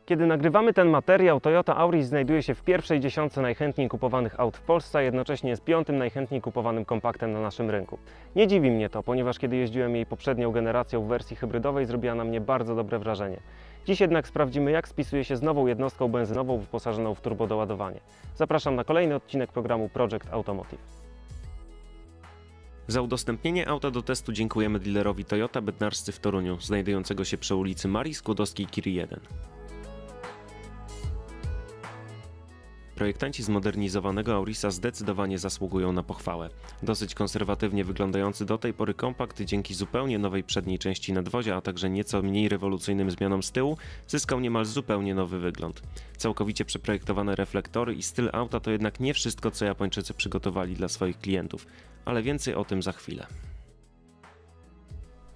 Kiedy nagrywamy ten materiał, Toyota Auris znajduje się w pierwszej dziesiątce najchętniej kupowanych aut w Polsce, a jednocześnie jest piątym najchętniej kupowanym kompaktem na naszym rynku. Nie dziwi mnie to, ponieważ kiedy jeździłem jej poprzednią generacją w wersji hybrydowej, zrobiła na mnie bardzo dobre wrażenie. Dziś jednak sprawdzimy, jak spisuje się z nową jednostką benzynową wyposażoną w turbodoładowanie. Zapraszam na kolejny odcinek programu Project Automotive. Za udostępnienie auta do testu dziękujemy dealerowi Toyota Bednarscy w Toruniu, znajdującego się przy ulicy Marii Skłodowskiej-Curie 1. Projektanci zmodernizowanego Aurisa zdecydowanie zasługują na pochwałę. Dosyć konserwatywnie wyglądający do tej pory kompakt dzięki zupełnie nowej przedniej części nadwozia, a także nieco mniej rewolucyjnym zmianom z tyłu, zyskał niemal zupełnie nowy wygląd. Całkowicie przeprojektowane reflektory i styl auta to jednak nie wszystko, co Japończycy przygotowali dla swoich klientów, ale więcej o tym za chwilę.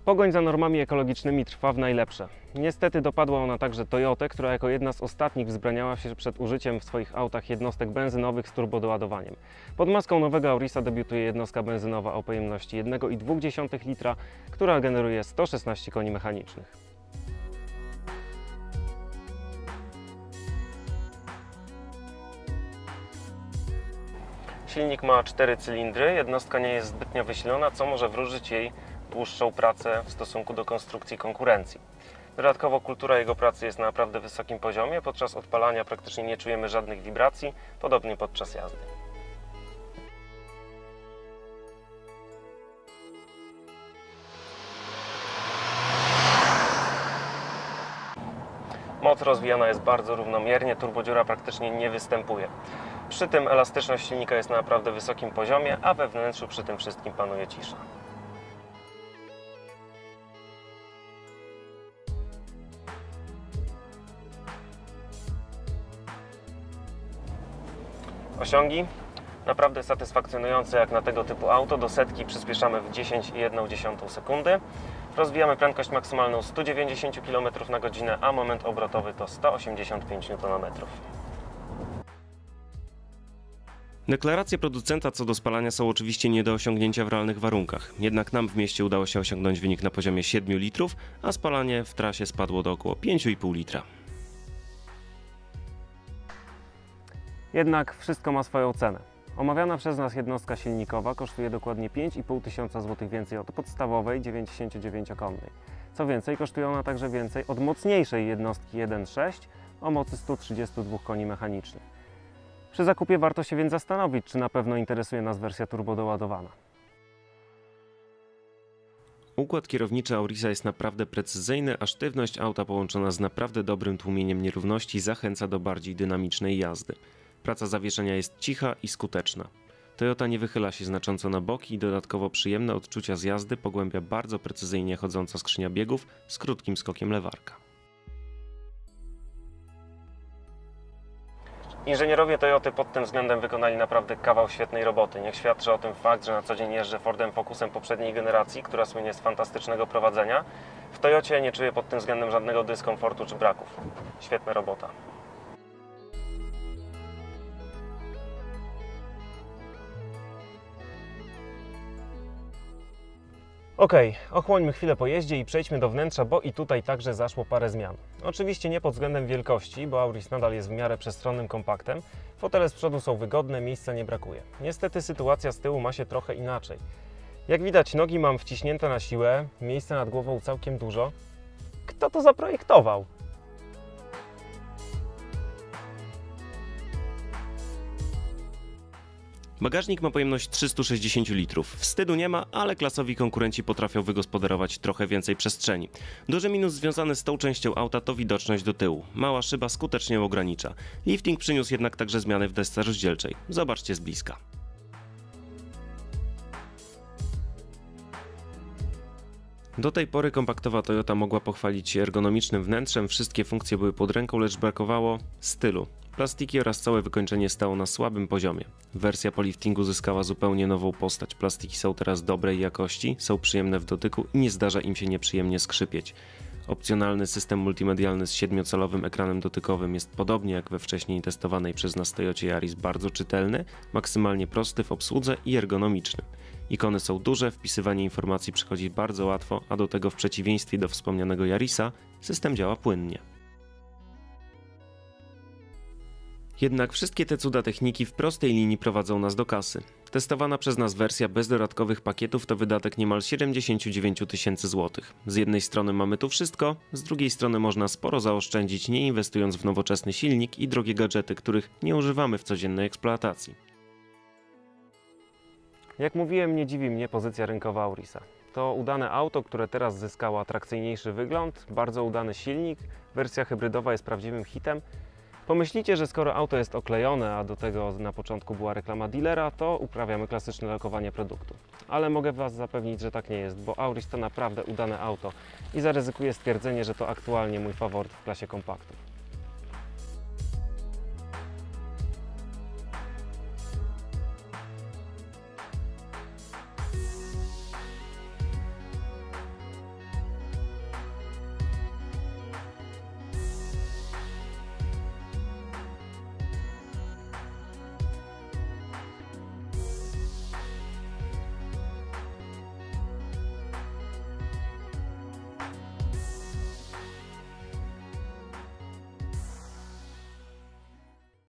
Pogoń za normami ekologicznymi trwa w najlepsze. Niestety dopadła ona także Toyotę, która jako jedna z ostatnich wzbraniała się przed użyciem w swoich autach jednostek benzynowych z turbodoładowaniem. Pod maską nowego Aurisa debiutuje jednostka benzynowa o pojemności 1,2 litra, która generuje 116 koni mechanicznych. Silnik ma 4 cylindry, jednostka nie jest zbytnio wysilona, co może wróżyć jej dłuższą pracę w stosunku do konstrukcji konkurencji. Dodatkowo kultura jego pracy jest na naprawdę wysokim poziomie, podczas odpalania praktycznie nie czujemy żadnych wibracji, podobnie podczas jazdy. Moc rozwijana jest bardzo równomiernie, turbodziura praktycznie nie występuje. Przy tym elastyczność silnika jest na naprawdę wysokim poziomie, a we wnętrzu przy tym wszystkim panuje cisza. Osiągi naprawdę satysfakcjonujące jak na tego typu auto. Do setki przyspieszamy w 10,1 sekundy. Rozwijamy prędkość maksymalną 190 km na godzinę, a moment obrotowy to 185 Nm. Deklaracje producenta co do spalania są oczywiście nie do osiągnięcia w realnych warunkach. Jednak nam w mieście udało się osiągnąć wynik na poziomie 7 litrów, a spalanie w trasie spadło do około 5,5 litra. Jednak wszystko ma swoją cenę. Omawiana przez nas jednostka silnikowa kosztuje dokładnie 5500 zł więcej od podstawowej 99-konnej. Co więcej, kosztuje ona także więcej od mocniejszej jednostki 1.6 o mocy 132 koni mechanicznych. Przy zakupie warto się więc zastanowić, czy na pewno interesuje nas wersja turbodoładowana. Układ kierowniczy Aurisa jest naprawdę precyzyjny, a sztywność auta połączona z naprawdę dobrym tłumieniem nierówności zachęca do bardziej dynamicznej jazdy. Praca zawieszenia jest cicha i skuteczna. Toyota nie wychyla się znacząco na boki i dodatkowo przyjemne odczucia z jazdy pogłębia bardzo precyzyjnie chodząca skrzynia biegów z krótkim skokiem lewarka. Inżynierowie Toyoty pod tym względem wykonali naprawdę kawał świetnej roboty. Niech świadczy o tym fakt, że na co dzień jeżdżę Fordem Focusem poprzedniej generacji, która słynie z fantastycznego prowadzenia. W Toyocie nie czuję pod tym względem żadnego dyskomfortu czy braków. Świetna robota. Ochłońmy chwilę po jeździe i przejdźmy do wnętrza, bo i tutaj także zaszło parę zmian. Oczywiście nie pod względem wielkości, bo Auris nadal jest w miarę przestronnym kompaktem. Fotele z przodu są wygodne, miejsca nie brakuje. Niestety sytuacja z tyłu ma się trochę inaczej. Jak widać, nogi mam wciśnięte na siłę, miejsca nad głową całkiem dużo. Kto to zaprojektował? Bagażnik ma pojemność 360 litrów. Wstydu nie ma, ale klasowi konkurenci potrafią wygospodarować trochę więcej przestrzeni. Duży minus związany z tą częścią auta to widoczność do tyłu. Mała szyba skutecznie ją ogranicza. Lifting przyniósł jednak także zmiany w desce rozdzielczej. Zobaczcie z bliska. Do tej pory kompaktowa Toyota mogła pochwalić się ergonomicznym wnętrzem, wszystkie funkcje były pod ręką, lecz brakowało stylu. Plastiki oraz całe wykończenie stało na słabym poziomie. Wersja po liftingu zyskała zupełnie nową postać. Plastiki są teraz dobrej jakości, są przyjemne w dotyku i nie zdarza im się nieprzyjemnie skrzypieć. Opcjonalny system multimedialny z 7-calowym ekranem dotykowym jest podobnie jak we wcześniej testowanej przez nas Toyocie Yaris bardzo czytelny, maksymalnie prosty w obsłudze i ergonomiczny. Ikony są duże, wpisywanie informacji przychodzi bardzo łatwo, a do tego w przeciwieństwie do wspomnianego Yarisa system działa płynnie. Jednak wszystkie te cuda techniki w prostej linii prowadzą nas do kasy. Testowana przez nas wersja bez dodatkowych pakietów to wydatek niemal 79 tysięcy złotych. Z jednej strony mamy tu wszystko, z drugiej strony można sporo zaoszczędzić, nie inwestując w nowoczesny silnik i drogie gadżety, których nie używamy w codziennej eksploatacji. Jak mówiłem, nie dziwi mnie pozycja rynkowa Aurisa. To udane auto, które teraz zyskało atrakcyjniejszy wygląd, bardzo udany silnik, wersja hybrydowa jest prawdziwym hitem. Pomyślicie, że skoro auto jest oklejone, a do tego na początku była reklama dealera, to uprawiamy klasyczne lokowanie produktu. Ale mogę Was zapewnić, że tak nie jest, bo Auris to naprawdę udane auto i zaryzykuję stwierdzenie, że to aktualnie mój faworyt w klasie kompaktów.